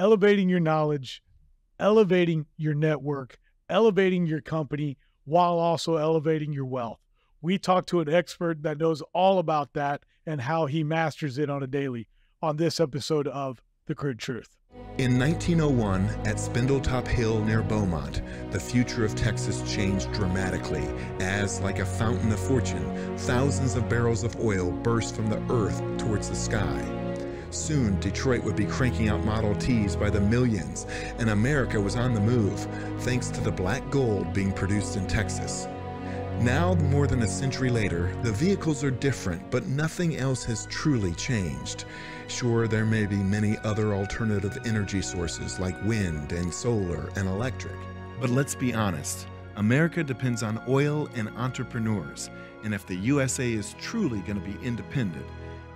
elevating your knowledge, elevating your network, elevating your company, while also elevating your wealth. We talk to an expert that knows all about that and how he masters it on a daily on this episode of The Crude Truth. In 1901, at Spindletop Hill near Beaumont, the future of Texas changed dramatically as, like a fountain of fortune, thousands of barrels of oil burst from the earth towards the sky. Soon, Detroit would be cranking out Model Ts by the millions, and America was on the move, thanks to the black gold being produced in Texas. Now, more than a century later, the vehicles are different, but nothing else has truly changed. Sure, there may be many other alternative energy sources like wind and solar and electric. But let's be honest, America depends on oil and entrepreneurs, and if the USA is truly going to be independent,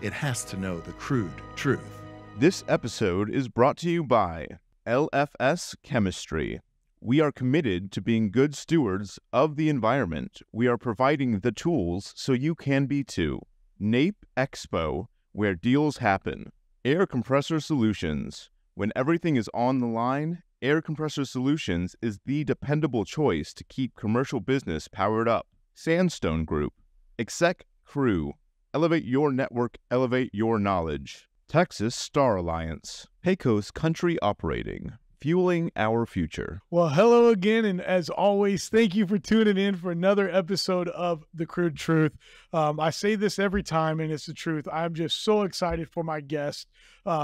it has to know the crude truth. This episode is brought to you by LFS Chemistry. We are committed to being good stewards of the environment. We are providing the tools so you can be too. NAPE Expo, where deals happen. Air Compressor Solutions. When everything is on the line, Air Compressor Solutions is the dependable choice to keep commercial business powered up. Sandstone Group. Exec Crue. Elevate your network, elevate your knowledge. Texas Star Alliance. Pecos Country Operating. Fueling our future. Well, hello again, and as always, thank you for tuning in for another episode of The Crude Truth. I say this every time, and it's the truth. I'm just so excited for my guest.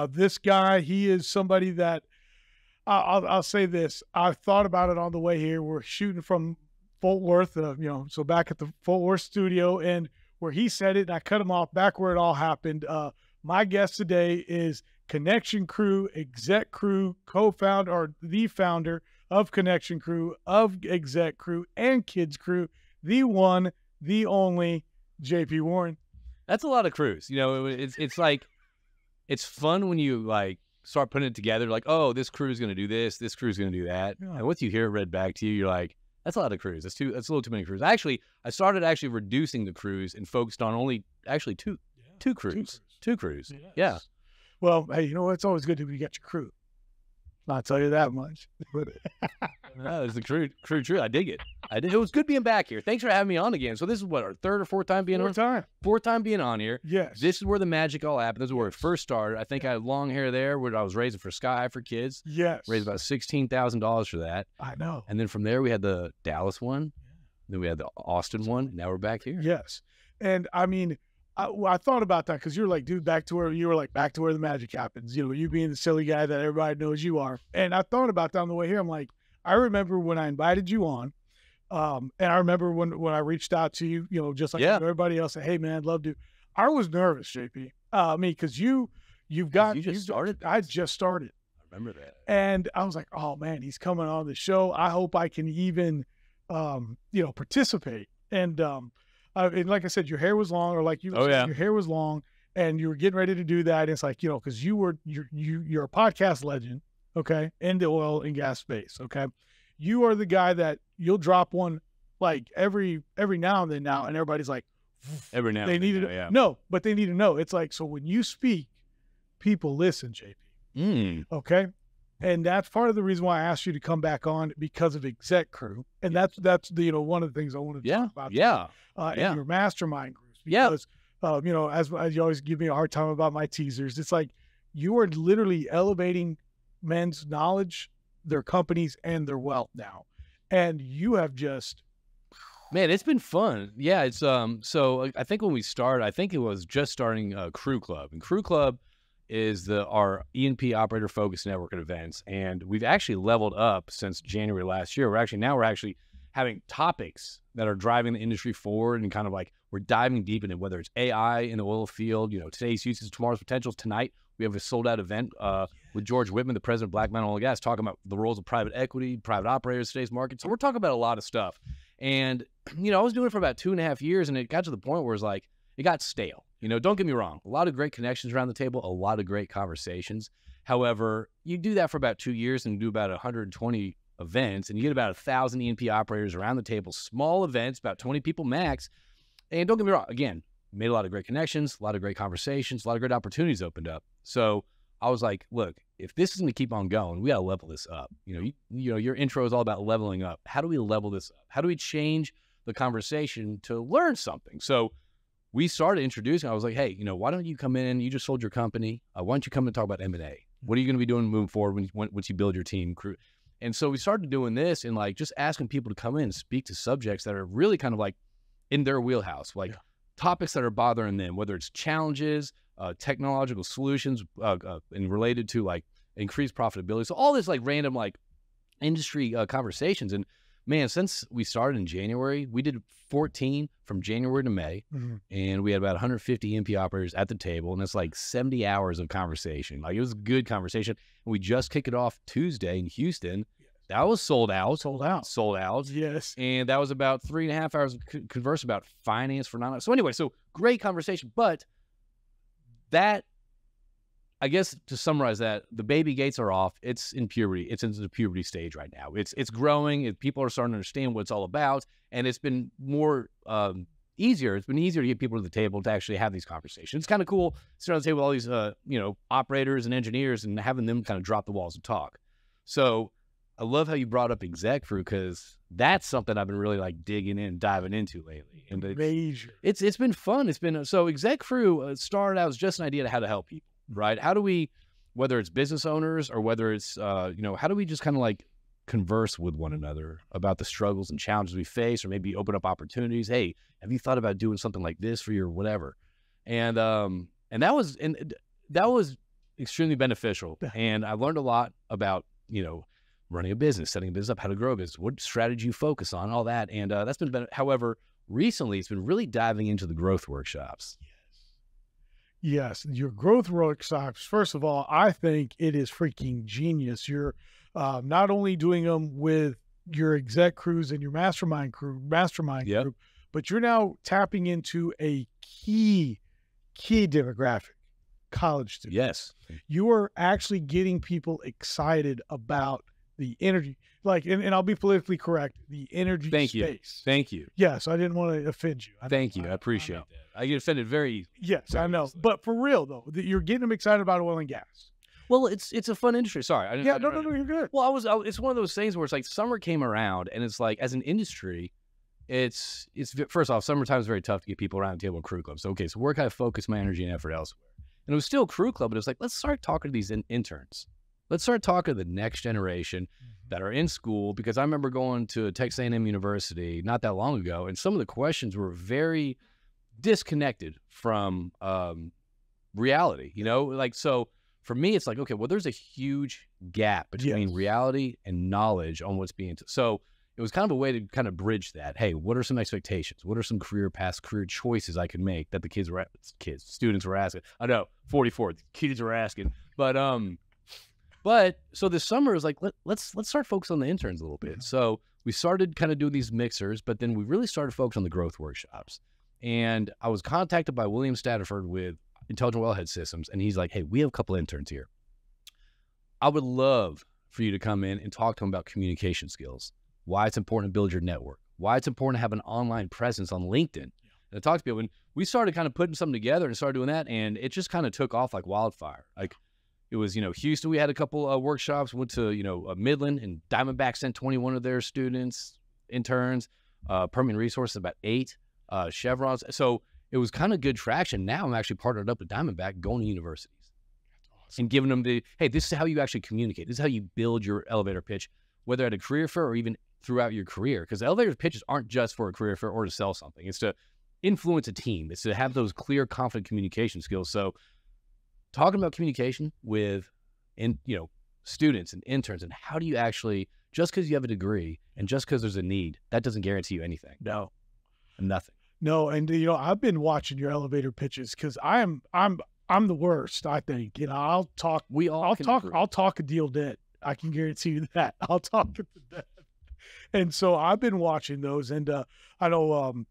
This guy, he is somebody that, I'll say this. I thought about it on the way here. We're shooting from Fort Worth, so back at the Fort Worth studio, and where he said it, and I cut him off back where it all happened. My guest today is Connection Crue, Exec Crue, co-founder or the founder of Connection Crue, of Exec Crue, and Kids Crue, the one, the only JP Warren. That's a lot of crews. It's like, it's fun when you like start putting it together. Like, oh, this crew is going to do this crew is going to do that. Yeah. And once you hear it read back to you, you're like, that's a lot of crews. That's a little too many crews. I started reducing the crews and focused on only two crews. Two crews. Yes. Yeah. Well, hey, you know what? It's always good to be got your crew. I'll tell you that much. No, it's the Crude. I dig it. It was good being back here. Thanks for having me on again. So this is what, our third or fourth time being on? Fourth time being on here. Yes. This is where the magic all happened. This is where it first started. I think I had long hair there where I was raising for Sky for kids. Yes. Raised about $16,000 for that. I know. And then from there we had the Dallas one. Then we had the Austin one. Now we're back here. Yes. And I mean, I thought about that because you're like, dude, back to where the magic happens. You being the silly guy that everybody knows you are. And I thought about that on the way here. I'm like, I remember when I invited you on, and I remember when I reached out to you, just like everybody else, said, hey man, I'd love to. I was nervous, JP. Because you just started. I just started. I remember that. And I was like, oh man, he's coming on the show. I hope I can even, participate. And like I said, your hair was long, or like you, your hair was long, and you were getting ready to do that. And it's like, because you're a podcast legend, okay, in the oil and gas space, okay. You are the guy that you'll drop one like every now and then now, and everybody's like, every now they and need then, to no, but they need to know. It's like, so when you speak, people listen, JP. Okay. And that's part of the reason why I asked you to come back on, because of Exec Crue. And that's one of the things I wanted to talk about. And your mastermind groups. Because, as you always give me a hard time about my teasers, it's like you are literally elevating men's knowledge, their companies, and their wealth now. And you have just... Man, it's been fun. Yeah, it's so I think when we started, I think it was just starting Crew Club. And Crew Club is our E&P operator focused network at events. And we've actually leveled up since January last year. We're actually having topics that are driving the industry forward, and kind of like we're diving deep into whether it's AI in the oil field, today's uses, tomorrow's potentials. Tonight, we have a sold out event with George Whitman, the president of Black Mountain Oil and Gas, talking about the roles of private equity, private operators, today's market. So we're talking about a lot of stuff. And, I was doing it for about 2.5 years, and it got to the point where it's like, it got stale. Don't get me wrong. A lot of great connections around the table, a lot of great conversations. However, you do that for about 2 years and do about 120 events, and you get about 1,000 E&P operators around the table, small events, about 20 people max. And don't get me wrong, again, made a lot of great connections, a lot of great conversations, a lot of great opportunities opened up. So I was like, look, if this is going to keep on going, we got to level this up. You know, your intro is all about leveling up. How do we level this up? How do we change the conversation to learn something? So we started introducing. I was like, hey, why don't you come in? You just sold your company. Why don't you come and talk about M&A? What are you going to be doing moving forward once you build your team, crew? And so we started doing this and like just asking people to come in and speak to subjects that are really kind of like in their wheelhouse, like topics that are bothering them, whether it's challenges, technological solutions, and related to like increased profitability. So all this like random like industry conversations. And man, since we started in January, we did 14 from January to May, and we had about 150 MP operators at the table, and it's like 70 hours of conversation. Like it was a good conversation. And we just kicked it off Tuesday in Houston. That was sold out. Yes. And that was about 3.5 hours of converse about finance for non. So anyway, so great conversation. But that, I guess to summarize that, the baby gates are off. It's in puberty. It's in the puberty stage right now. It's growing. People are starting to understand what it's all about. And it's been more easier. It's been easier to get people to the table to actually have these conversations. It's kind of cool sitting on the table with all these, operators and engineers and having them kind of drop the walls and talk. So I love how you brought up Exec Crue, because that's something I've been really like digging in, diving into lately. And it's been fun. So Exec Crue started out as just an idea of how to help people, right? How do we, whether it's business owners or whether it's, how do we just kind of like converse with one another about the struggles and challenges we face, or maybe open up opportunities? Hey, have you thought about doing something like this for your whatever? And that was extremely beneficial. And I learned a lot about, running a business, setting a business up, how to grow a business, what strategy you focus on, all that. And that's been better. However, recently it's been really diving into the growth workshops. Yes. Your growth workshops, first of all, I think it is freaking genius. You're not only doing them with your exec crews and your mastermind group, but you're now tapping into a key demographic, college students. Yes. You are actually getting people excited about the energy, and I'll be politically correct, the energy space. Thank you. Yes, I didn't want to offend you. Thank you. I appreciate that. I get offended very Yes, I know. Easily. But for real, though, you're getting them excited about oil and gas. Well, it's a fun industry. Sorry. No, you're good. Well, it's one of those things where it's like summer came around, and it's like, as an industry, it's first off, summertime is very tough to get people around the table in Crew Club. So, okay, so where can I focus my energy and effort elsewhere? And it was still Crew Club, but it was like, let's start talking to these interns. Let's start talking to the next generation that are in school, because I remember going to Texas A&M University not that long ago, and some of the questions were very disconnected from reality, so for me, it's like, okay, well, there's a huge gap between reality and knowledge on what's being so it was kind of a way to kind of bridge that. Hey, what are some expectations? What are some career paths, career choices I can make that the students were asking? I know, 44, the kids were asking, but so this summer was like, let's start focusing on the interns a little bit. So we started kind of doing these mixers, but then we really started focusing on the growth workshops. And I was contacted by William Stafford with Intelligent Wellhead Systems, and he's like, hey, we have a couple interns here. I would love for you to come in and talk to them about communication skills, why it's important to build your network, why it's important to have an online presence on LinkedIn. And I talked to people, and we started kind of putting something together and started doing that, and it just kind of took off like wildfire. Like, it was, Houston, we had a couple workshops, went to, Midland, and Diamondback sent 21 of their students, interns, Permian Resources, about 8, Chevrons. So it was kind of good traction. Now I'm actually partnered up with Diamondback, going to universities and giving them hey, this is how you actually communicate. This is how you build your elevator pitch, whether at a career fair or even throughout your career. Because elevator pitches aren't just for a career fair or to sell something. It's to influence a team. It's to have those clear, confident communication skills. So talking about communication with, students and interns, and how do you actually, just because you have a degree and just because there's a need, that doesn't guarantee you anything. No, nothing. No, and I've been watching your elevator pitches, because I'm the worst. I think I'll talk. I'll talk a deal dead. I can guarantee you that. I'll talk it to death. And so I've been watching those, and I know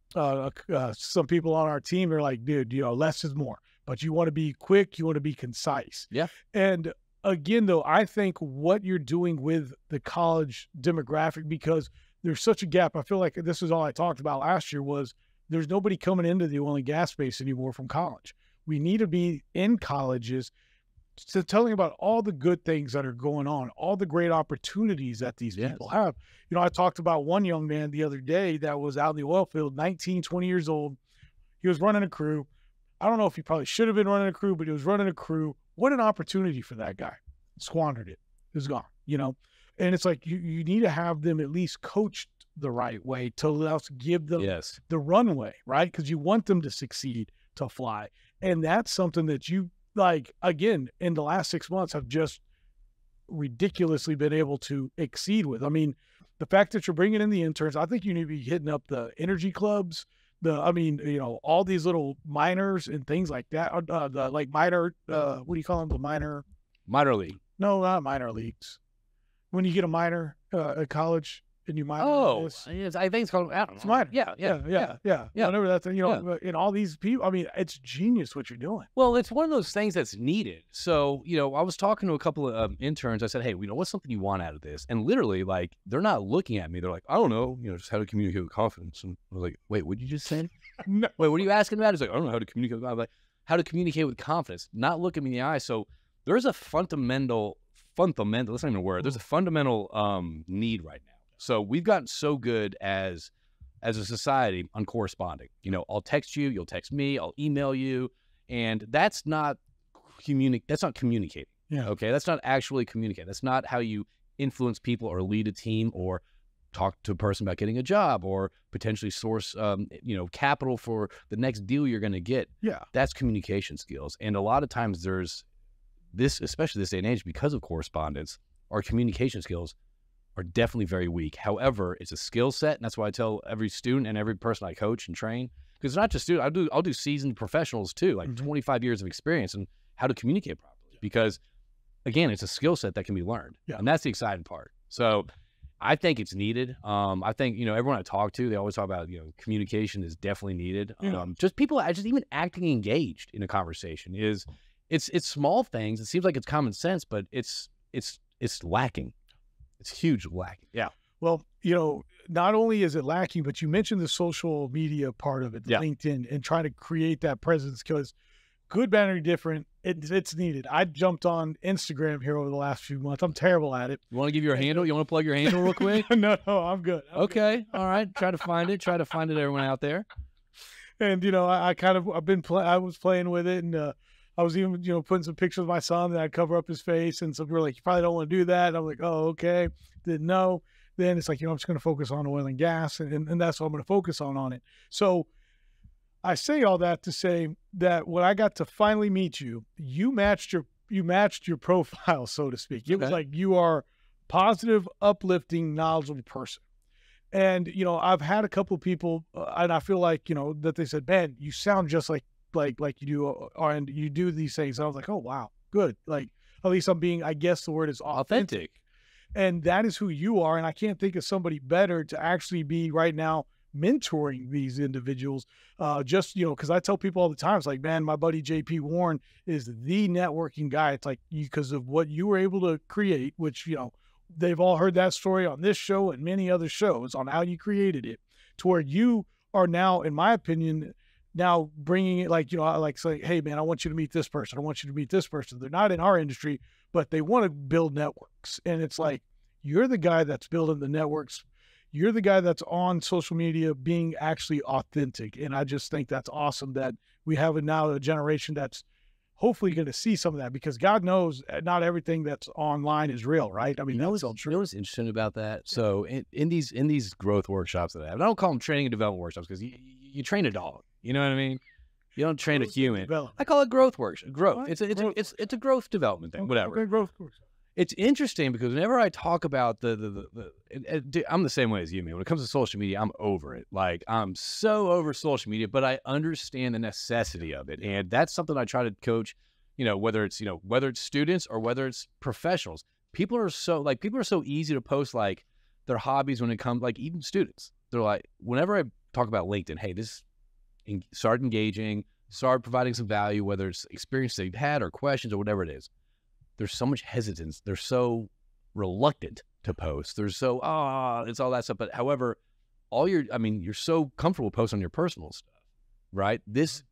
some people on our team are like, dude, less is more. But you want to be quick, you want to be concise. Yeah. And again, though, I think what you're doing with the college demographic, because there's such a gap. I feel like this is all I talked about last year, was there's nobody coming into the oil and gas space anymore from college. We need to be in colleges telling about all the good things that are going on, all the great opportunities that these people have. You know, I talked about one young man the other day that was out in the oil field, 19, 20 years old. He was running a crew. I don't know if he probably should have been running a crew, but he was running a crew. What an opportunity for that guy. Squandered it. It was gone, you know? And it's like, you need to have them at least coached the right way to allow us to give them the runway, right? Because you want them to succeed, to fly. And that's something that you, like, again, in the last 6 months have just ridiculously been able to exceed with. I mean, the fact that you're bringing in the interns, I think you need to be hitting up the energy clubs, all these little minors and things like that. The like minor, what do you call them? The minor league. No, not minor leagues. When you get a minor at college and you minor. Oh, I think it's called, I don't know. It's minor. Yeah. Whatever that's, and all these people, I mean, it's genius what you're doing. Well, it's one of those things that's needed. So, I was talking to a couple of interns. I said, hey, what's something you want out of this? And literally, like, they're not looking at me. They're like, I don't know, just how to communicate with confidence. And I was like, wait, what did you just say? No. Wait, what are you asking about? He's like, I don't know how to communicate with confidence. I'm like, how to communicate with confidence, not look at me in the eye. So there's a fundamental, that's not even a word. There's a fundamental need right now. So we've gotten so good as a society on corresponding. I'll text you, you'll text me, I'll email you, and that's not communicating. Yeah. Okay, that's not actually communicating. That's not how you influence people or lead a team or talk to a person about getting a job or potentially source capital for the next deal you're going to get. Yeah. That's communication skills. And a lot of times there's this, especially this day and age, because of correspondence, our communication skills are definitely very weak. However, it's a skill set, and that's why I tell every student and every person I coach and train, because it's not just students. I'll do seasoned professionals too, like 25 years of experience and how to communicate properly. Because again, it's a skill set that can be learned, and that's the exciting part. So I think it's needed. I think everyone I talk to, they always talk about communication is definitely needed. Just people, just even acting engaged in a conversation is it's small things. It seems like it's common sense, but it's lacking. It's huge lacking. Yeah. Well, not only is it lacking, but you mentioned the social media part of it, LinkedIn, and trying to create that presence, because good, bad, or different, it's needed. I jumped on Instagram here over the last few months. I'm terrible at it. You want to give your handle? You want to plug your handle real quick? No, I'm good. Okay. All right. Try to find it, everyone out there. And, I was playing with it, and I was even, putting some pictures of my son that I'd cover up his face. And some people were like, you probably don't want to do that. And I'm like, oh, okay. Didn't know. Then it's like, I'm just going to focus on oil and gas. And that's what I'm going to focus on it. So I say all that to say that when I got to finally meet you, you matched your profile, so to speak. It was like, you are positive, uplifting, knowledgeable person. And, I've had a couple of people, and I feel like, that they said, man, you sound just like you do, and you do these things. And I was like, oh, wow, good. Like, at least I'm being, I guess the word is authentic. And that is who you are. And I can't think of somebody better to actually be right now mentoring these individuals. Because I tell people all the time, it's like, man, my buddy JP Warren is the networking guy. It's like, because of what you were able to create, which, they've all heard that story on this show and many other shows on how you created it, to where you are now, in my opinion, now bringing it like saying, hey, man, I want you to meet this person. I want you to meet this person. They're not in our industry, but they want to build networks. And it's like, you're the guy that's building the networks. You're the guy that's on social media being actually authentic. And I just think that's awesome that we have now a generation that's hopefully going to see some of that, because God knows not everything that's online is real, right? I mean, that's all true. What's interesting about that? So in these growth workshops that I have, and I don't call them training and development workshops, because you train a dog. You know what I mean? You don't train a human. I call it growth workshop. Growth. It's a growth development thing. Whatever. Okay, growth course. It's interesting because whenever I talk about I'm the same way as you, man. When it comes to social media, I'm over it. Like, I'm so over social media, but I understand the necessity of it, and that's something I try to coach. Whether it's students or whether it's professionals, people are so easy to post like their hobbies when it comes, like, even students. They're like, whenever I talk about LinkedIn, hey, start engaging, start providing some value, whether it's experience they've had or questions or whatever it is. There's so much hesitance. They're so reluctant to post. They're so, it's all that stuff. But however, you're so comfortable posting on your personal stuff, right?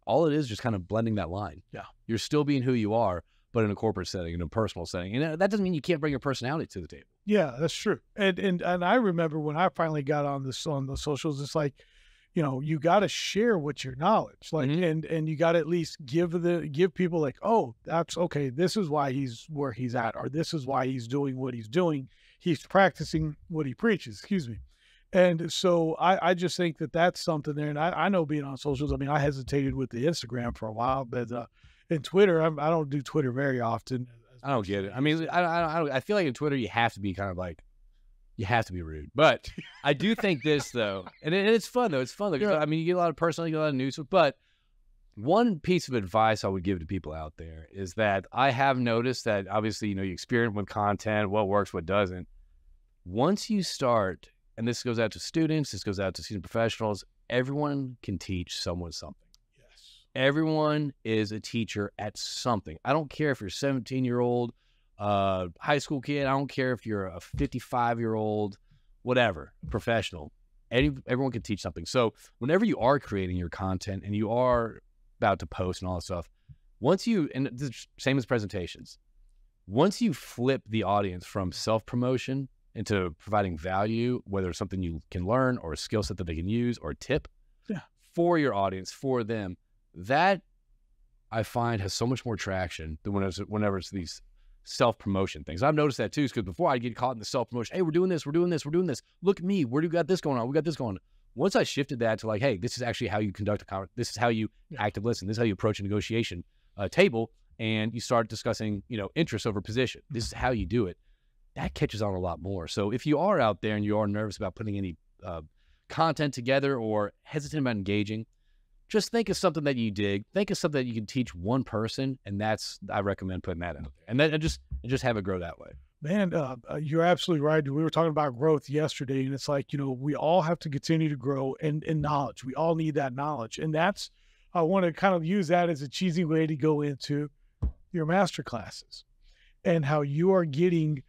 All it is just kind of blending that line. Yeah. You're still being who you are, but in a corporate setting, in a personal setting. And that doesn't mean you can't bring your personality to the table. Yeah, that's true. And I remember when I finally got on the socials, it's like, you know, you got to share what your knowledge, like, and you got to at least give people like, oh, that's okay. This is why he's where he's at, or this is why he's doing what he's doing. He's practicing what he preaches. Excuse me. And so I just think that that's something there. And I know being on socials, I mean, I hesitated with the Instagram for a while, but in Twitter, I don't do Twitter very often. I don't get it. I mean, I feel like in Twitter, you have to be kind of like, you have to be rude. But I do think this, though, and it's fun, though. It's fun. Though, I mean, you get a lot of personal, you get a lot of news. But one piece of advice I would give to people out there is that I have noticed that, obviously, you know, you experiment with content, what works, what doesn't. Once you start, and this goes out to students, this goes out to seasoned professionals, everyone can teach someone something. Yes. Everyone is a teacher at something. I don't care if you're a 17-year-old, high school kid. I don't care if you're a 55-year-old, whatever, professional. Everyone can teach something. So whenever you are creating your content and you are about to post and all that stuff, and the same as presentations, once you flip the audience from self-promotion into providing value, whether it's something you can learn or a skill set that they can use or a tip for your audience, for them, that I find has so much more traction than whenever it's these self-promotion things. I've noticed that too, because before I'd get caught in the self-promotion. Hey, we're doing this. Look at me. Where do you got this going on? We got this going on. Once I shifted that to like, hey, this is actually how you conduct a conversation. This is how you active listen. This is how you approach a negotiation table, and you start discussing, you know, interest over position. This is how you do it. That catches on a lot more. So if you are out there and you are nervous about putting any content together or hesitant about engaging, just think of something that you dig. Think of something that you can teach one person, and I recommend putting that out there. And then just have it grow that way. Man, you're absolutely right. We were talking about growth yesterday, and it's like, you know, we all have to continue to grow in knowledge. We all need that knowledge. And I want to kind of use that as a cheesy way to go into your master classes and how you are getting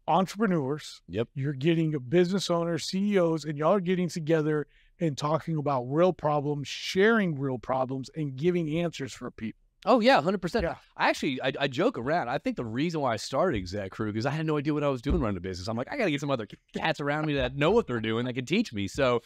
entrepreneurs. Yep. You're getting business owners, CEOs, and y'all are getting together and talking about real problems, sharing real problems, and giving answers for people. Oh, yeah, 100%. Yeah. I joke around. I think the reason why I started Exec Crue, because I had no idea what I was doing running a business. I'm like, I got to get some other cats around me that know what they're doing, that can teach me. So,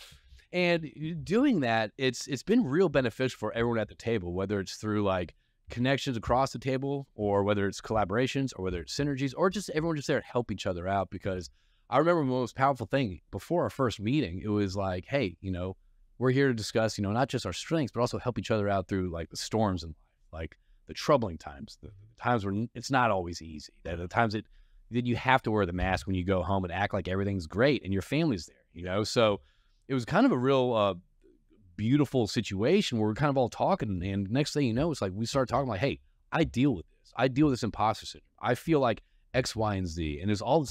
and doing that, it's been real beneficial for everyone at the table, whether it's through like connections across the table, or whether it's collaborations, or whether it's synergies, or just everyone just there to help each other out. Because I remember the most powerful thing before our first meeting, it was like, hey, you know, we're here to discuss, you know, not just our strengths, but also help each other out through like the storms in life, like the troubling times, the times where it's not always easy, the times that you have to wear the mask when you go home and act like everything's great and your family's there, you know? So it was kind of a real beautiful situation where we're kind of all talking, and next thing you know, it's like we start talking like, hey, I deal with this. I deal with this imposter syndrome. I feel like X, Y, and Z. And there's all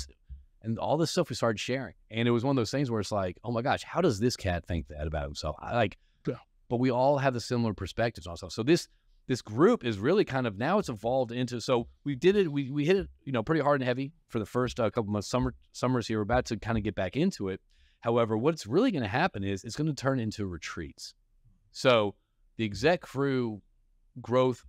this stuff we started sharing. And it was one of those things where it's like, oh my gosh, how does this cat think that about himself? But we all have the similar perspectives on stuff. So this group is really kind of, now it's evolved into, so we did it, we hit it, you know, pretty hard and heavy for the first couple months, summers here. We're about to kind of get back into it. However, what's really going to happen is it's going to turn into retreats. So the Exec Crue growth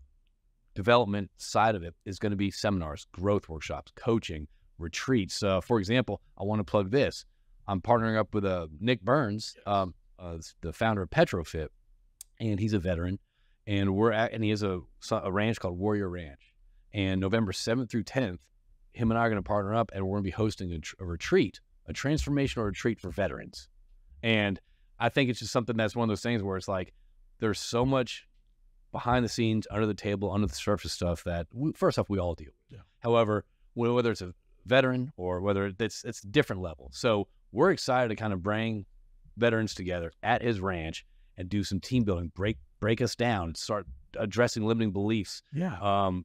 development side of it is going to be seminars, growth workshops, coaching, retreats. For example, I want to plug this. I'm partnering up with Nick Burns, the founder of Petrofit, and he's a veteran. And he has a ranch called Warrior Ranch. And November 7th through 10th, him and I are going to partner up, and we're going to be hosting a retreat, a transformational retreat for veterans. And I think it's just something that's one of those things where it's like, there's so much behind the scenes, under the table, under the surface stuff that, first off, we all deal with. Yeah. However, whether it's a veteran or whether it's a different level. So we're excited to kind of bring veterans together at his ranch and do some team building, break us down, start addressing limiting beliefs,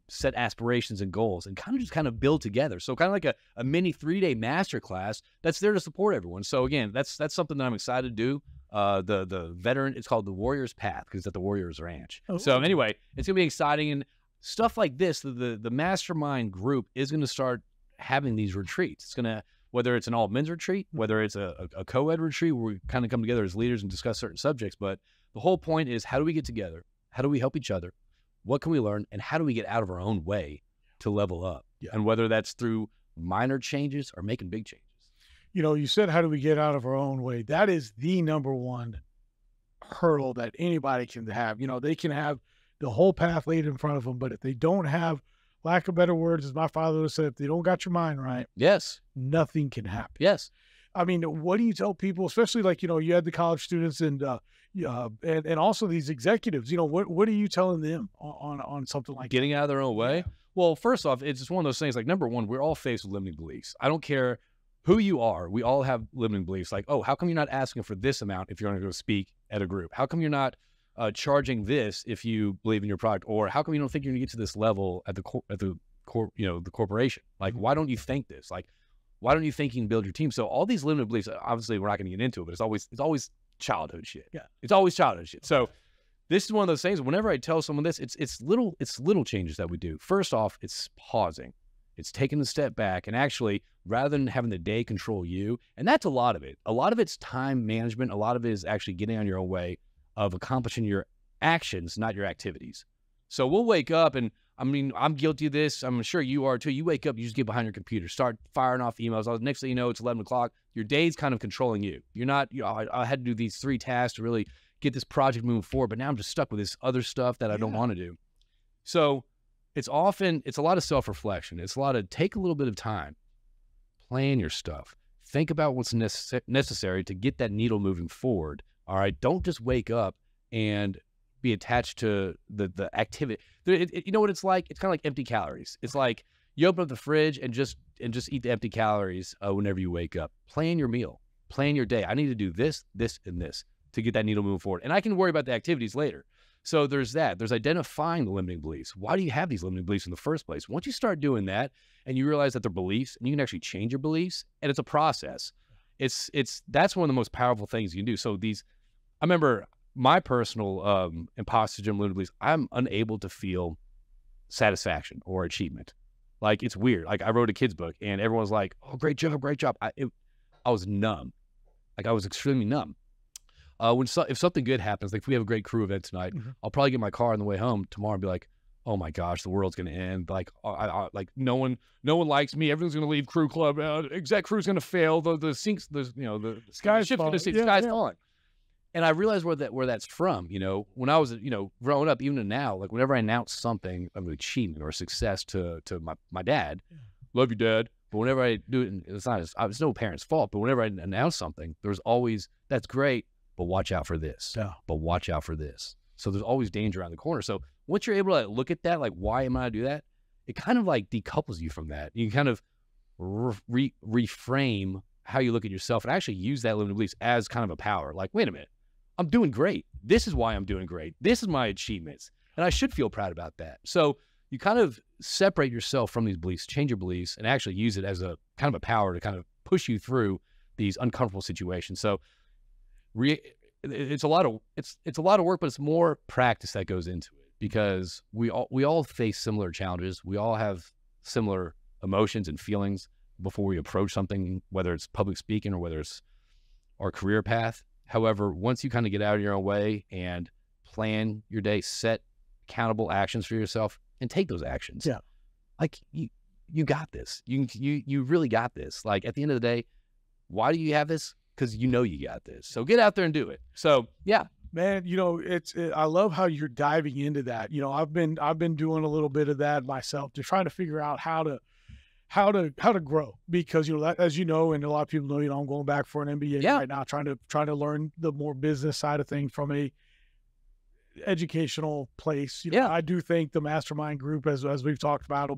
set aspirations and goals, and kind of build together. So kind of like a mini 3-day masterclass that's there to support everyone. So again, that's something that I'm excited to do. The veteran, it's called the Warrior's Path because it's at the Warrior's Ranch. Oh. So anyway, it's gonna be exciting, and stuff like this. The mastermind group is gonna start having these retreats. It's gonna, whether it's an all men's retreat, whether it's a co-ed retreat where we kind of come together as leaders and discuss certain subjects, but the whole point is, how do we get together? How do we help each other? What can we learn? And how do we get out of our own way to level up. Yeah. And whether that's through minor changes or making big changes. You know, you said, how do we get out of our own way? That is the number one hurdle that anybody can have. You know, they can have the whole path laid in front of them, but if they don't have, lack of better words, as my father would say, if they don't got your mind right, Yes. nothing can happen. Yes. I mean, what do you tell people, especially like, you know, you had the college students and also these executives, you know, what are you telling them on something like getting out of their own way? Yeah. Well, first off, it's just one of those things. Like, number one, we're all faced with limiting beliefs. I don't care who you are. We all have limiting beliefs. Like, oh, how come you're not asking for this amount if you're going to go speak at a group? How come you're not charging this if you believe in your product? Or how come you don't think you're going to get to this level at the corporation? Like, why don't you think this? Like, why don't you think you can build your team? So all these limited beliefs, obviously we're not going to get into it, but it's always childhood shit. Yeah. It's always childhood shit. So this is one of those things, whenever I tell someone this, it's little changes that we do. First off, it's pausing. It's taking a step back and actually, rather than having the day control you, and that's a lot of it. A lot of it's time management. A lot of it is actually getting on your own way of accomplishing your actions, not your activities. So we'll wake up, and I mean, I'm guilty of this. I'm sure you are too. You wake up, you just get behind your computer, start firing off emails. Next thing you know, it's 11 o'clock. Your day's kind of controlling you. You're not, you know, I had to do these 3 tasks to really get this project moving forward, but now I'm just stuck with this other stuff that I don't want to do. So it's a lot of self-reflection. It's a lot of take a little bit of time, plan your stuff, think about what's necessary to get that needle moving forward. All right. Don't just wake up and be attached to the activity. You know what it's like? It's kind of like empty calories. It's like you open up the fridge and just eat the empty calories whenever you wake up. Plan your meal, plan your day. I need to do this, this, and this to get that needle moving forward. And I can worry about the activities later. So there's that. There's identifying the limiting beliefs. Why do you have these limiting beliefs in the first place? Once you start doing that and you realize that they're beliefs and you can actually change your beliefs, and it's a process. That's one of the most powerful things you can do. So I remember my personal imposter syndrome limiting beliefs, I'm unable to feel satisfaction or achievement. Like, it's weird. Like, I wrote a kid's book and everyone's like, oh, great job, great job. I was numb. Like, I was extremely numb. If something good happens, like if we have a great crew event tonight, I'll probably get in my car on the way home tomorrow and be like, oh my gosh, the world's going to end. Like, like no one likes me. Everyone's going to leave Crew Club. Exec Crew's going to fail. The sky's falling. And I realized where that's from. You know, when I was, growing up, even to now, like whenever I announce something of an achievement or success to my dad, love you, Dad. But whenever I do it, it's no parent's fault. But whenever I announce something, there's always, that's great, but watch out for this. Yeah. But watch out for this. So there's always danger around the corner. So once you're able to look at that, like, why am I to do that? It kind of like decouples you from that. You can kind of reframe how you look at yourself and actually use that limiting beliefs as kind of a power. Like, wait a minute, I'm doing great. This is why I'm doing great. This is my achievements. And I should feel proud about that. So you kind of separate yourself from these beliefs, change your beliefs, and actually use it as a kind of a power to kind of push you through these uncomfortable situations. So it's a lot of work, but it's more practice that goes into it, because we all face similar challenges. We all have similar emotions and feelings before we approach something, whether it's public speaking or whether it's our career path. However, once you kind of get out of your own way and plan your day, set accountable actions for yourself and take those actions. Yeah. Like, you got this. You really got this. Like, at the end of the day, why do you have this? Because you know you got this. So get out there and do it. So yeah, man, I love how you're diving into that. I've been doing a little bit of that myself, to trying to figure out how to grow, because as you know, and a lot of people know, I'm going back for an MBA right now, trying to learn the more business side of things from a educational place. I do think the mastermind group, as we've talked about,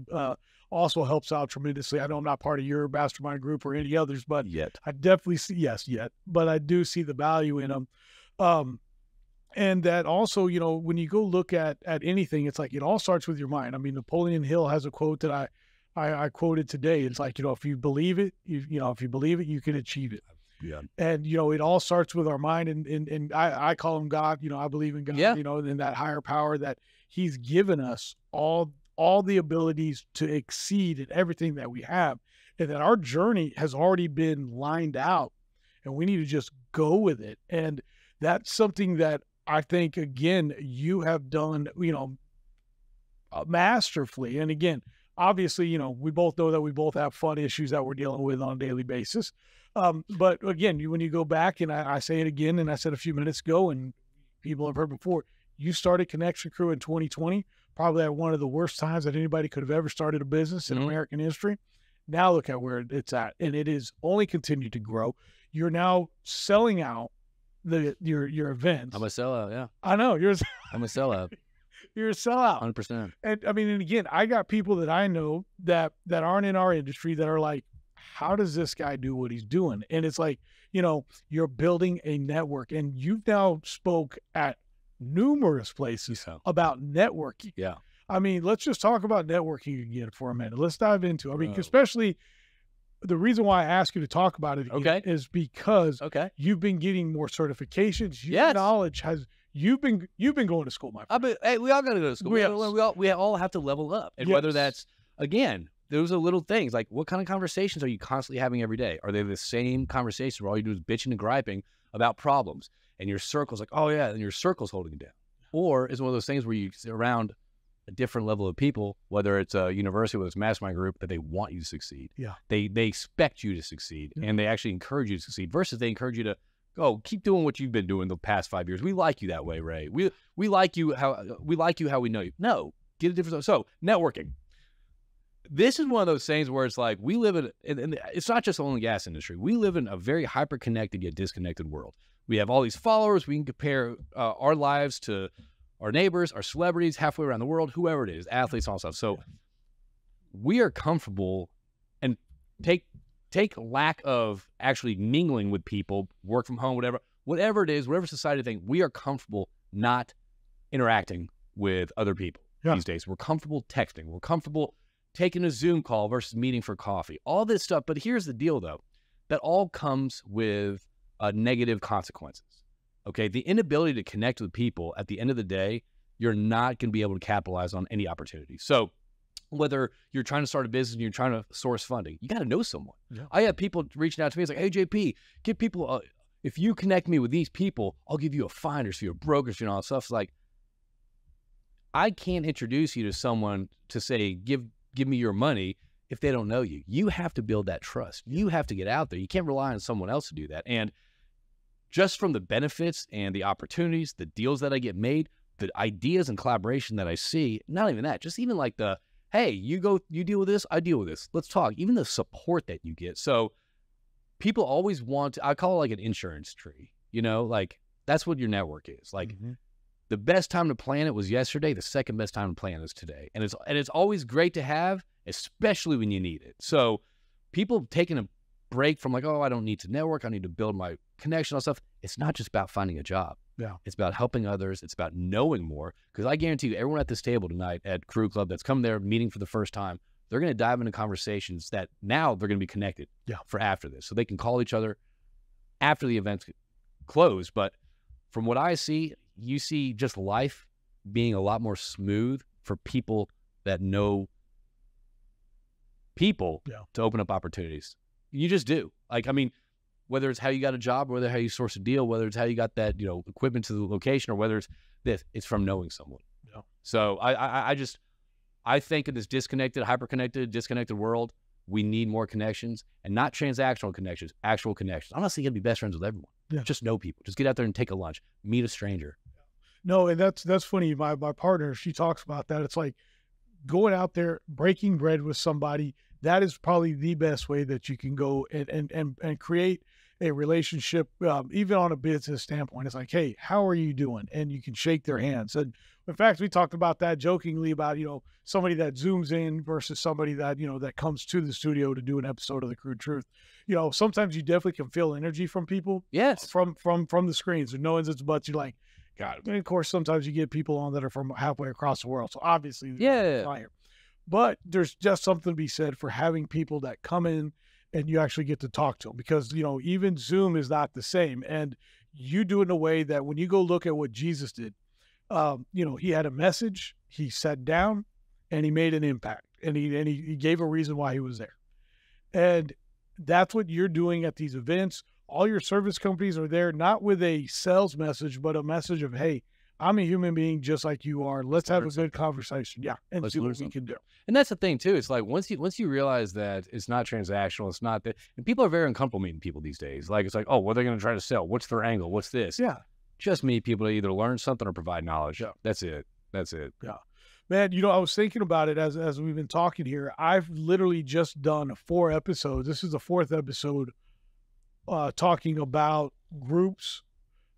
also helps out tremendously. I know I'm not part of your mastermind group or any others, but I definitely see, but I do see the value in them. And that also, when you go look at anything, it's like, it all starts with your mind. I mean, Napoleon Hill has a quote that I quoted today. It's like, if you believe it, if you believe it, you can achieve it. Yeah. And, it all starts with our mind, and I call him God. I believe in God, in that higher power that he's given us all the abilities to exceed in everything that we have, and that our journey has already been lined out, and we need to just go with it. And that's something that I think, again, you have done, masterfully. And again, obviously, you know, we both know that we both have fun issues that we're dealing with on a daily basis. But again, when you go back, and I say it again, and I said a few minutes ago, and people have heard before, you started Connection Crew in 2020, probably at one of the worst times that anybody could have ever started a business in American history. Now look at where it's at, and it is only continued to grow. You're now selling out your events. I'm a sellout, yeah. I know I'm a sellout. You're a sellout. 100%. And I mean, and again, I got people that I know that aren't in our industry that are like, how does this guy do what he's doing? And it's like, you know, you're building a network, and you've now spoke at numerous places about networking. Yeah. I mean, let's just talk about networking again for a minute. Let's dive into it. I mean, especially the reason why I ask you to talk about it again is because you've been getting more certifications. Your knowledge has, you've been going to school, my friend. Hey, we all got to go to school. We all have to level up. And whether that's, again, those are little things. Like, what kind of conversations are you constantly having every day? Are they the same conversations where all you do is bitching and griping about problems, and your circle's like, oh yeah, and your circle's holding you down? Or is it one of those things where you sit around a different level of people, whether it's a university, whether it's a mastermind group, that they want you to succeed. Yeah. They expect you to succeed, and they actually encourage you to succeed, versus they encourage you to go keep doing what you've been doing the past 5 years. We like you that way, Ray. We like you how we know you. No, get a different. So networking. This is one of those things where it's like, we live in it's not just the oil and gas industry. We live in a very hyper-connected yet disconnected world. We have all these followers. We can compare our lives to our neighbors, our celebrities, halfway around the world, whoever it is, athletes, all stuff. So we are comfortable, and take lack of actually mingling with people, work from home, whatever it is, whatever society thing, we are comfortable not interacting with other people these days. We're comfortable texting. We're comfortable taking a Zoom call versus meeting for coffee, all this stuff. But here's the deal, though. That all comes with negative consequences. Okay, the inability to connect with people, at the end of the day, you're not going to be able to capitalize on any opportunity. So whether you're trying to start a business and you're trying to source funding, you got to know someone. Yeah. I have people reaching out to me. It's like, hey, JP, get people, if you connect me with these people, I'll give you a finder's fee or broker's fee and all that stuff. It's like, I can't introduce you to someone to say, give me your money if they don't know you. You have to build that trust. You have to get out there. You can't rely on someone else to do that. And just from the benefits and the opportunities, the deals that I get made, the ideas and collaboration that I see, not even that, just even like the, hey, you deal with this, I deal with this. Let's talk. Even the support that you get. So people always want, I call it like an insurance tree, you know, like that's what your network is. Like the best time to plan it was yesterday. The second best time to plan is today. And it's always great to have, especially when you need it. So people taking a break from like, oh, I don't need to network, I need to build my connection and stuff. It's not just about finding a job. Yeah. It's about helping others. It's about knowing more. Because I guarantee you, everyone at this table tonight at Crew Club that's come there meeting for the first time, they're going to dive into conversations that now they're going to be connected for after this. So they can call each other after the event's closed. But from what I see, you see just life being a lot more smooth for people that know people to open up opportunities. You just do. Like, I mean, whether it's how you got a job, or whether how you source a deal, whether it's how you got that, you know, equipment to the location, or whether it's this, it's from knowing someone. Yeah. So I think in this hyper-connected, disconnected world, we need more connections, and not transactional connections, actual connections. I'm not saying you got to be best friends with everyone. Yeah. Just know people. Just get out there and take a lunch. Meet a stranger. No, and that's funny. My partner, she talks about that. It's like going out there, breaking bread with somebody. That is probably the best way that you can go and create a relationship, even on a business standpoint. It's like, hey, how are you doing? And you can shake their hands. And in fact, we talked about that jokingly about, you know, somebody that zooms in versus somebody that, you know, that comes to the studio to do an episode of the Crude Truth. You know, sometimes you definitely can feel energy from people. Yes. From the screens, and no one's it's but you're like, God. And of course, sometimes you get people on that are from halfway across the world. So obviously, fire. But there's just something to be said for having people that come in and you actually get to talk to them, because, you know, even Zoom is not the same. And you do it in a way that when you go look at what Jesus did, you know, he had a message, he sat down, and he made an impact, and he gave a reason why he was there. And that's what you're doing at these events. All your service companies are there, not with a sales message, but a message of, hey, I'm a human being just like you are. Let's have a good conversation. Yeah. And Let's see learn what we something. can do. And that's the thing too. It's like once you realize that it's not transactional, it's not that, and people are very uncomfortable meeting people these days. Like it's like, oh, what are they going to try to sell? What's their angle? What's this? Yeah. Just meet people to either learn something or provide knowledge. Yeah. That's it. That's it. Yeah. Man, I was thinking about it as we've been talking here. I've literally just done 4 episodes. This is the 4th episode talking about groups,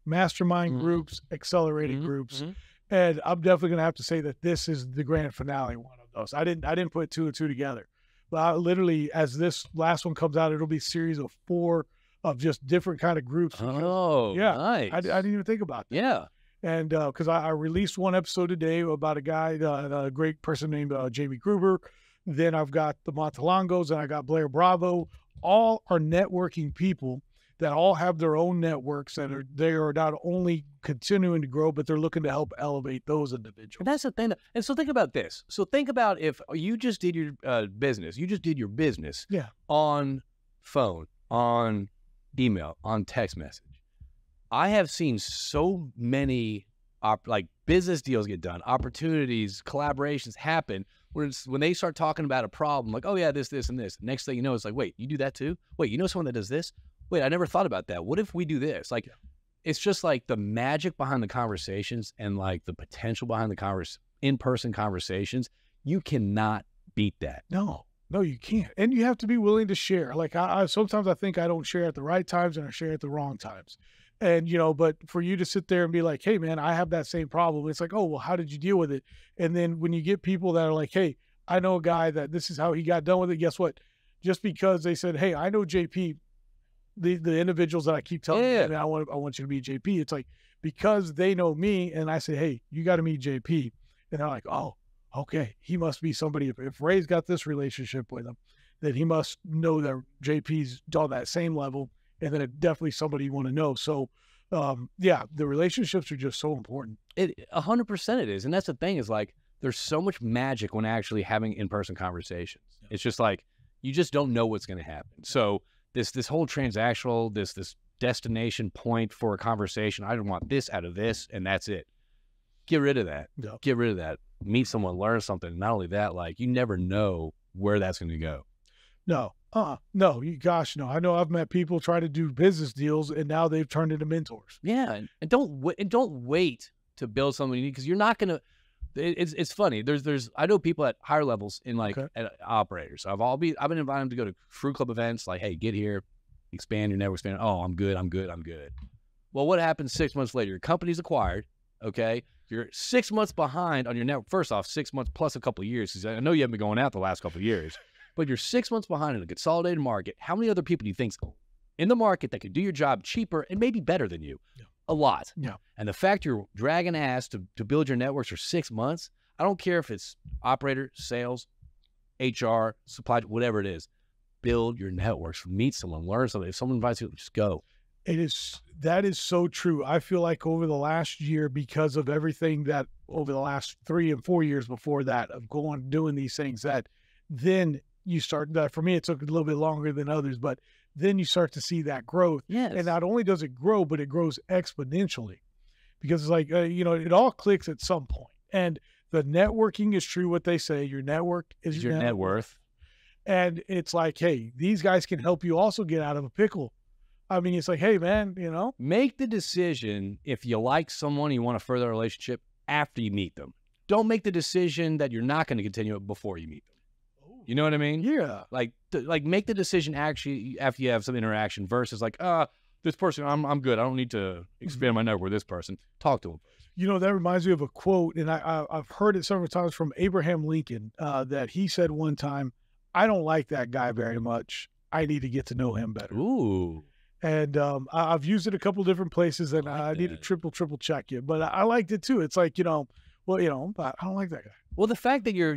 mastermind groups, accelerated groups. And I'm definitely going to have to say that this is the grand finale one of those. I didn't put 2 and 2 together. But I literally, as this last one comes out, it'll be a series of 4 of just different kind of groups. Oh, yeah. nice. I didn't even think about that. Yeah. And because I released 1 episode today about a guy, a great person named Jamie Gruber. Then I've got the Montalongos and I got Blair Bravo. All are networking people that all have their own networks and they are not only continuing to grow, but they're looking to help elevate those individuals. And that's the thing. And so think about this. So think about if you just did your business, Yeah. on phone, on email, on text message. I have seen so many like business deals get done, opportunities, collaborations happen when they start talking about a problem, like, oh yeah, this, and this. Next thing you know, it's like, wait, you do that too? Wait, you know someone that does this? Wait, I never thought about that. What if we do this? Like, it's just like the magic behind the conversations and like the potential behind the in-person conversations. You cannot beat that. No, you can't. And you have to be willing to share. Like I sometimes I think I don't share at the right times and I share at the wrong times. And, but for you to sit there and be like, hey, man, I have that same problem. It's like, oh, well, how did you deal with it? And then when you get people that are like, hey, I know a guy that this is how he got done with it. Guess what? Just because they said, hey, I know JP, the individuals that I keep telling you, man, I want you to meet JP. It's like, because they know me and I say, hey, you got to meet JP. And they're like, oh, okay. He must be somebody. If Ray's got this relationship with him, then he must know that JP's on that same level. And then it's definitely somebody you want to know. So, the relationships are just so important. 100% it is. And that's the thing is like, there's so much magic when actually having in-person conversations. Yeah. It's just like, you just don't know what's going to happen. So this whole transactional, this destination point for a conversation, I don't want this out of this, and that's it. Get rid of that. Yeah. Get rid of that. Meet someone, learn something. Not only that, like, you never know where that's going to go. No. No. I know I've met people try to do business deals and now they've turned into mentors. Yeah. And don't wait to build something you need, because you're not going to, it's funny. I know people at higher levels in like at operators. I've been invited to go to Crude Club events. Like, hey, get here, expand your network, expand. Oh, I'm good. Well, what happens 6 months later? Your company's acquired. Okay. You're 6 months behind on your network. First off, 6 months plus a couple of years. Because I know you haven't been going out the last couple of years. But you're 6 months behind in a consolidated market. How many other people do you think's in the market that could do your job cheaper and maybe better than you? Yeah. A lot. Yeah. And the fact you're dragging ass to build your networks for 6 months, I don't care if it's operator, sales, HR, supply, whatever it is. Build your networks. Meet someone, learn something. If someone invites you, just go. That is so true. I feel like over the last year, because of everything that over the last 3 and 4 years before that of doing these things, that then you start that. For me, it took a little bit longer than others, but then you start to see that growth. Yes. And not only does it grow, but it grows exponentially, because it's like, it all clicks at some point. And the networking is true. What they say, your network is your net worth. And it's like, hey, these guys can help you also get out of a pickle. I mean, it's like, hey, man, make the decision if you like someone, you want to further a relationship after you meet them. Don't make the decision that you're not going to continue it before you meet them. You know what I mean? Yeah. Like make the decision actually after you have some interaction versus like, this person, I'm good. I don't need to expand my network with this person. Talk to them. That reminds me of a quote, and I've heard it several times from Abraham Lincoln, that he said one time, I don't like that guy very much. I need to get to know him better. Ooh. And I've used it a couple different places, and I need to triple check it. But I liked it too. It's like, but I don't like that guy. Well, the fact that you're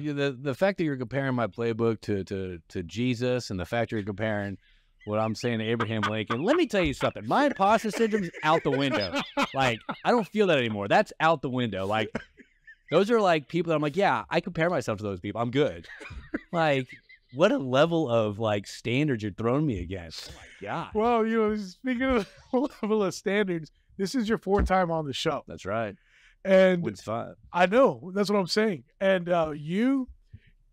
comparing my playbook to Jesus, and the fact you're comparing what I'm saying to Abraham Lincoln, let me tell you something. My imposter syndrome's out the window. Like, I don't feel that anymore. That's out the window. Like, those are like people that I'm like, yeah, I compare myself to those people. I'm good. Like, what a level of like standards you're throwing me against. Oh my God. Well, speaking of the level of standards, this is your 4th time on the show. That's right. And Wins 5. I know, that's what I'm saying. And you,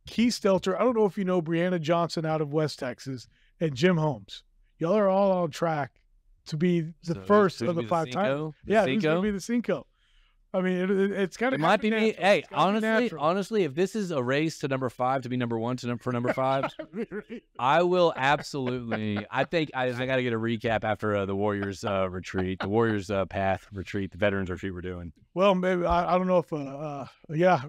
Keith Stelter, I don't know if you know Brianna Johnson out of West Texas, and Jim Holmes. Y'all are all on track to be the first of the 5 times. Yeah, who's going to be the Cinco? I mean, it's kind of. It might be me. Hey, honestly, if this is a race to number 5 to be number 1 for number 5, I will absolutely. I think I got to get a recap after the Warriors retreat, the Warriors path retreat, the veterans retreat we're doing. Well, maybe I don't know if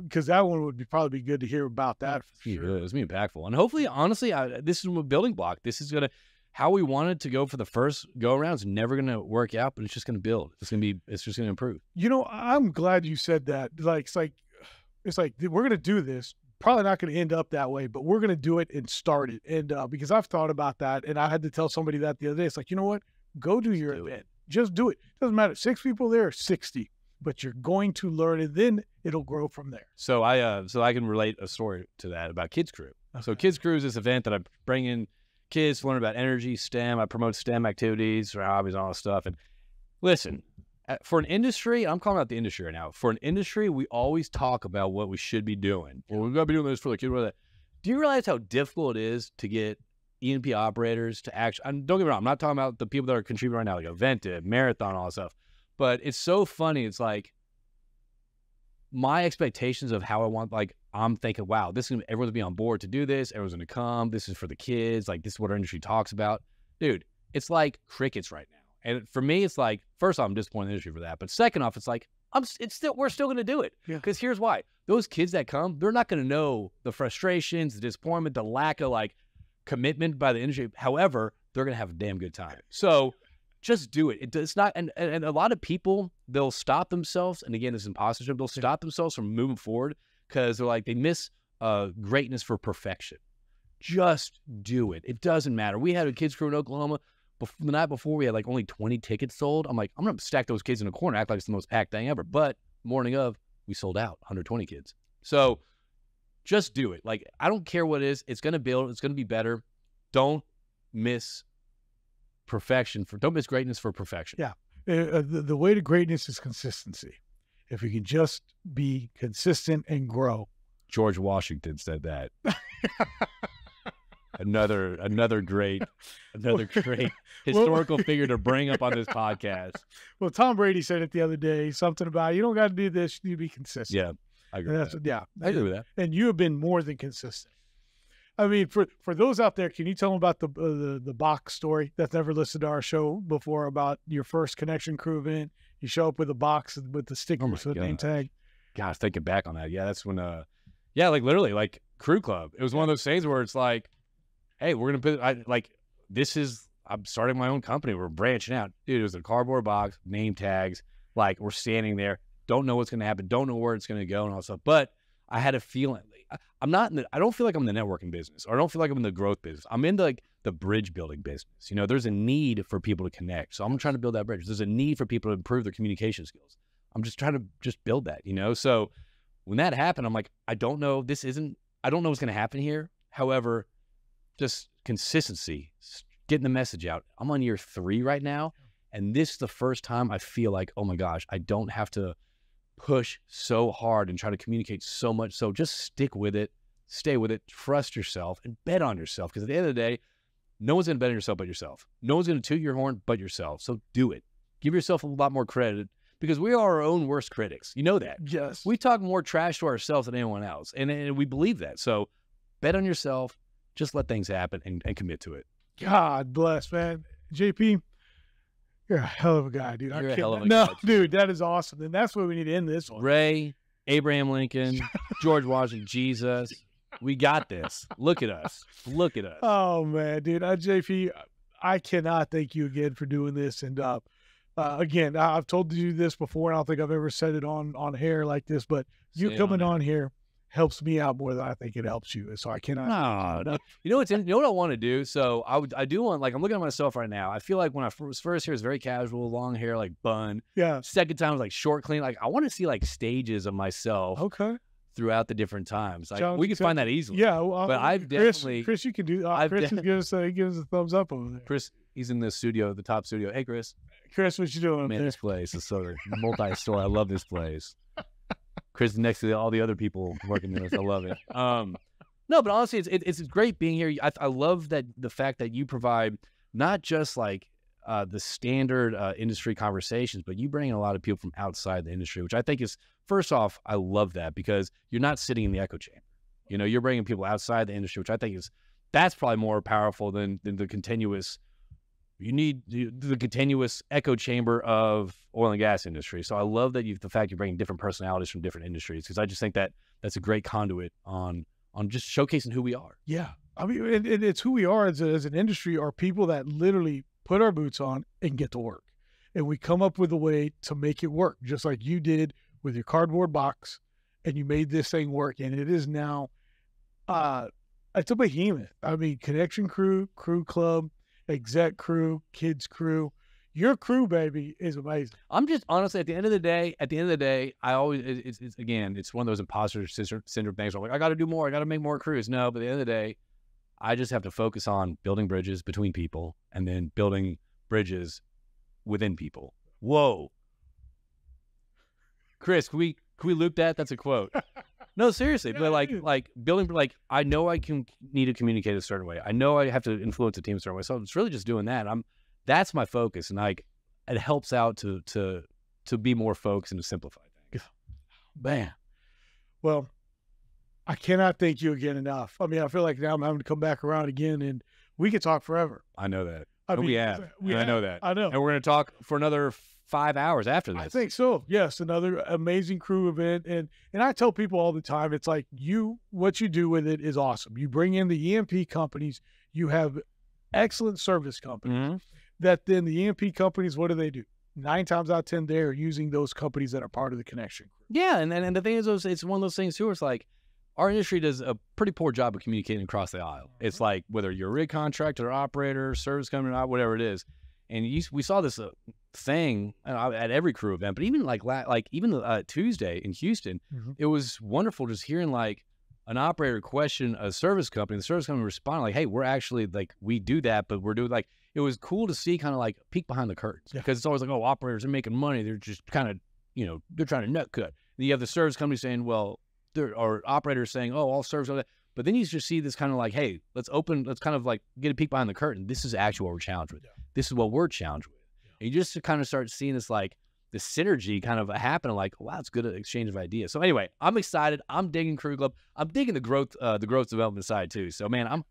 because that one would probably be good to hear about that. For sure. It's gonna be impactful, and hopefully, honestly, this is a building block. This is gonna. How we wanted to go for the first go around is never going to work out, but it's just going to build. It's just going to improve. You know, I'm glad you said that. It's like we're going to do this. Probably not going to end up that way, but we're going to do it and start it. And because I've thought about that, and I had to tell somebody that the other day. It's like, you know what? Go do your event. Just do it. Doesn't matter. 6 people there, or 60, but you're going to learn, and then it'll grow from there. So I can relate a story to that about Kids Crue. Okay. So Kids Crue is this event that I bring in kids to learn about energy, STEM. I promote STEM activities for hobbies and all this stuff. And listen, for an industry, I'm calling out the industry right now. For an industry, we always talk about what we should be doing. Well, we've got to be doing this for the kid. Do you realize how difficult it is to get E&P operators to actually, don't get me wrong, I'm not talking about the people that are contributing right now, like Eventive, Marathon, all that stuff. But it's so funny. It's like my expectations of how I want, like, I'm thinking, wow, everyone's going to be on board to do this. Everyone's going to come. This is for the kids. Like, this is what our industry talks about. Dude, it's like crickets right now. And for me, it's like, first off, I'm disappointed in the industry for that. But second off, it's like, we're still going to do it. Because here's why. Those kids that come, they're not going to know the frustrations, the disappointment, the lack of, like, commitment by the industry. However, they're going to have a damn good time. So just do it. It's not, and a lot of people, they'll stop themselves. And again, this imposter syndrome, they'll stop themselves from moving forward because they're like, they miss greatness for perfection. Just do it. It doesn't matter. We had a Kids Crew in Oklahoma. The night before, we had like only 20 tickets sold. I'm like, I'm going to stack those kids in a corner, act like it's the most packed thing ever. But morning of, we sold out 120 kids. So just do it. Like, I don't care what it is. It's going to build. It's going to be better. Don't miss perfection. Don't miss greatness for perfection. Yeah. The way to greatness is consistency. If you can just be consistent and grow. George Washington said that. another great historical figure to bring up on this podcast. Well, Tom Brady said it the other day, something about, you don't got to do this, you need to be consistent. Yeah, I agree with that. Yeah, I agree with that. And you have been more than consistent. I mean, for those out there, can you tell them about the box story that's never listened to our show before, about your first Connection Crew event? You show up with a box with the stickers, with the name tag. Gosh, thinking back on that. Yeah, that's when, like literally, like Crew Club. It was one of those things where it's like, hey, we're going to put, I'm starting my own company. We're branching out. Dude, it was a cardboard box, name tags. Like, we're standing there, don't know what's going to happen, don't know where it's going to go and all that stuff. But I had a feeling. I don't feel like I'm in the networking business, or I don't feel like I'm in the growth business. I'm in the bridge building business. You know, there's a need for people to connect. So I'm trying to build that bridge. There's a need for people to improve their communication skills. I'm just trying to build that, you know? So when that happened, I'm like, I don't know what's going to happen here. However, just consistency, getting the message out. I'm on year 3 right now. And this is the first time I feel like, oh my gosh, I don't have to push so hard and try to communicate so much. So just stick with it, stay with it, trust yourself, and bet on yourself. Because at the end of the day, no one's going to bet on yourself but yourself. No one's going to toot your horn but yourself. So do it. Give yourself a lot more credit, because we are our own worst critics. You know that. Yes. We talk more trash to ourselves than anyone else. And we believe that. So bet on yourself. Just let things happen and commit to it. God bless, man. JP, you're a hell of a guy, dude. You're a hell of a guy. No, dude, that is awesome. And that's where we need to end this one. Ray, Abraham Lincoln, George Washington, Jesus. We got this. Look at us. Look at us. Oh, man, dude. JP, I cannot thank you again for doing this. And again, I've told you this before, and I don't think I've ever said it on air like this, but you coming on here helps me out more than I think it helps you. So I cannot. No. You know what I want to do? So I do want, like, I'm looking at myself right now. I feel like when I was first here, it was very casual, long hair, like bun. Yeah. Second time was like short, clean. Like, I want to see like stages of myself. Okay. Throughout the different times. Like, we can find that easily. Yeah. Well, but I've definitely. Chris, you can do. Chris gives us a thumbs up over there. Chris, he's in the studio, the top studio. Hey, Chris. Chris, what you doing? Man, this place is so multi-story. I love this place. Chris is next to all the other people working in this. I love it. No, but honestly, it's great being here. I love that the fact that you provide not just like the standard industry conversations, but you bring in a lot of people from outside the industry, which I think is, first off, I love that because you're not sitting in the echo chamber. You know, you're bringing people outside the industry, which I think that's probably more powerful than the continuous. You need the continuous echo chamber of oil and gas industry. So I love that the fact you're bringing different personalities from different industries, because I just think that that's a great conduit on just showcasing who we are. Yeah. I mean, and it's who we are as an industry, are people that literally put our boots on and get to work. And we come up with a way to make it work, just like you did with your cardboard box, and you made this thing work. And it is now, it's a behemoth. I mean, Connection Crew, Crew Club, Exec Crue, Kids Crew. Your crew, baby, is amazing. I'm just honestly, at the end of the day, I always, it's one of those imposter syndrome things. I'm like, I got to do more. I got to make more crews. No, but at the end of the day, I just have to focus on building bridges between people and then building bridges within people. Whoa. Chris, can we loop that? That's a quote. No, seriously, but like building, like I know I need to communicate a certain way. I know I have to influence the team a certain way. So it's really just doing that. That's my focus, and like it helps out to be more focused and to simplify things. Man, well, I cannot thank you again enough. I mean, I feel like now I'm having to come back around again, and we could talk forever. I know that. I mean, we have. I know that. I know, and we're going to talk for another 5 hours after this. I think so. Yes, another amazing crew event, and I tell people all the time, it's like what you do with it is awesome. You bring in the EMP companies, you have excellent service companies. That then the EMP companies, what do? 9 times out of 10, they're using those companies that are part of the Connection Crew. Yeah, and the thing is, it's one of those things too. Where it's like our industry does a pretty poor job of communicating across the aisle. It's like whether you're a rig contractor, operator, service company, whatever it is. And we saw this thing at every crew event, but even even Tuesday in Houston, it was wonderful just hearing like an operator question a service company. The service company responded like, "Hey, we're actually like we do that, but we're doing like." It was cool to see kind of like peek behind the curtains, because it's always like, oh, operators are making money. They're just kind of, they're trying to nut cut. And you have the service company saying, well, or operators saying, oh, all service. All that. But then you just see this kind of like, hey, let's kind of like get a peek behind the curtain. This is actually what we're challenged with. Yeah. This is what we're challenged with. Yeah. And you just kind of start seeing this like the synergy kind of happen. Like, wow, it's good exchange of ideas. So anyway, I'm excited. I'm digging Crew Club. I'm digging the growth development side too. So man,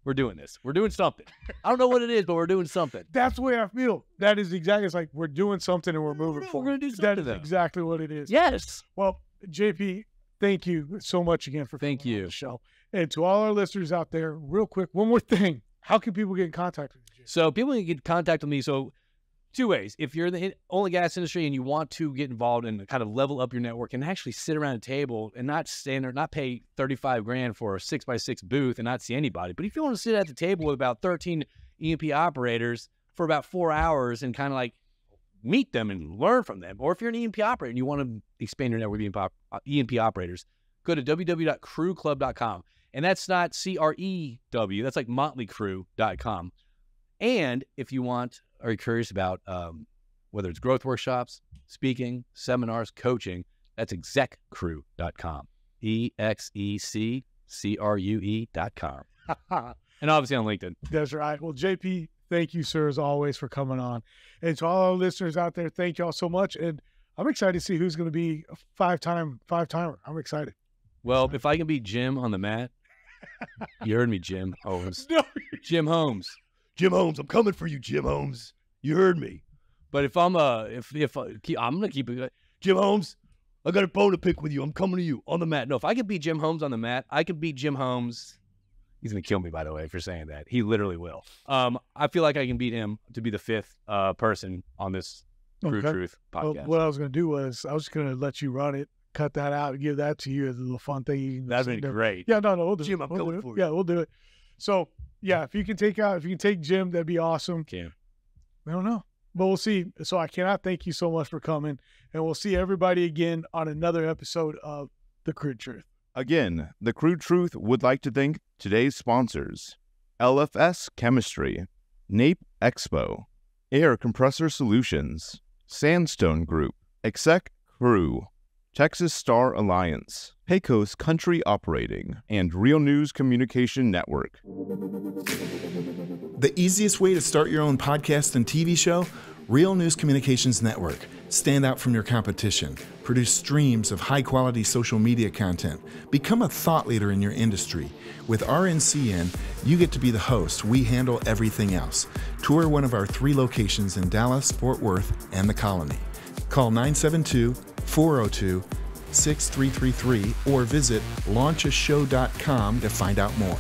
we're doing this. We're doing something. I don't know what it is, but we're doing something. That's the way I feel. That is exactly. It's like we're doing something and we're moving forward. We're going to do something. That is exactly what it is. Yes. Well, JP, thank you so much again for coming on the show. And to all our listeners out there, real quick, one more thing. How can people get in contact with you, JP? So people can get in contact with me. So 2 ways. If you're in the oil and gas industry and you want to get involved and kind of level up your network and actually sit around a table and not stand there, not pay $35,000 for a 6x6 booth and not see anybody. But if you want to sit at the table with about 13 EMP operators for about 4 hours and kind of like meet them and learn from them, or if you're an EMP operator and you want to expand your network with EMP operators, go to www.crewclub.com. And that's not CREW. That's like motleycrew.com. And if you want, are you curious about whether it's growth workshops, speaking, seminars, coaching, that's execcrue.com. EXECCRUE.com. And obviously on LinkedIn. That's right. Well, JP, thank you, sir, as always, for coming on. And to all our listeners out there, thank y'all so much. And I'm excited to see who's going to be a five-timer. I'm excited. Well, if I can beat Jim on the mat, you heard me, Jim Holmes. No. Jim Holmes. Jim Holmes, I'm coming for you, Jim Holmes. You heard me. But if I'm I'm gonna keep it. Jim Holmes, I got a bone to pick with you. I'm coming to you on the mat. No, if I could beat Jim Holmes on the mat, I could beat Jim Holmes. He's gonna kill me, by the way, for saying that. He literally will. I feel like I can beat him to be the 5th person on this Crude Truth podcast. Well, what I was gonna do was I was just gonna let you run it, cut that out, and give that to you as a little fun thing. That'd be great. Yeah, no, we'll do Jim, it. I'm coming for you. Yeah, we'll do it. So yeah, if you can take Jim, that'd be awesome. Can. I don't know, but we'll see. So I cannot thank you so much for coming, and we'll see everybody again on another episode of The Crude Truth. Again, The Crude Truth would like to thank today's sponsors: LFS Chemistry, NAPE Expo, Air Compressor Solutions, Sandstone Group, Exec Crue, Texas Star Alliance, Pecos Country Operating, and Real News Communication Network. The easiest way to start your own podcast and TV show? Real News Communications Network. Stand out from your competition. Produce streams of high-quality social media content. Become a thought leader in your industry. With RNCN, you get to be the host. We handle everything else. Tour one of our 3 locations in Dallas, Fort Worth, and the Colony. Call 972-402-6333 or visit launchashow.com to find out more.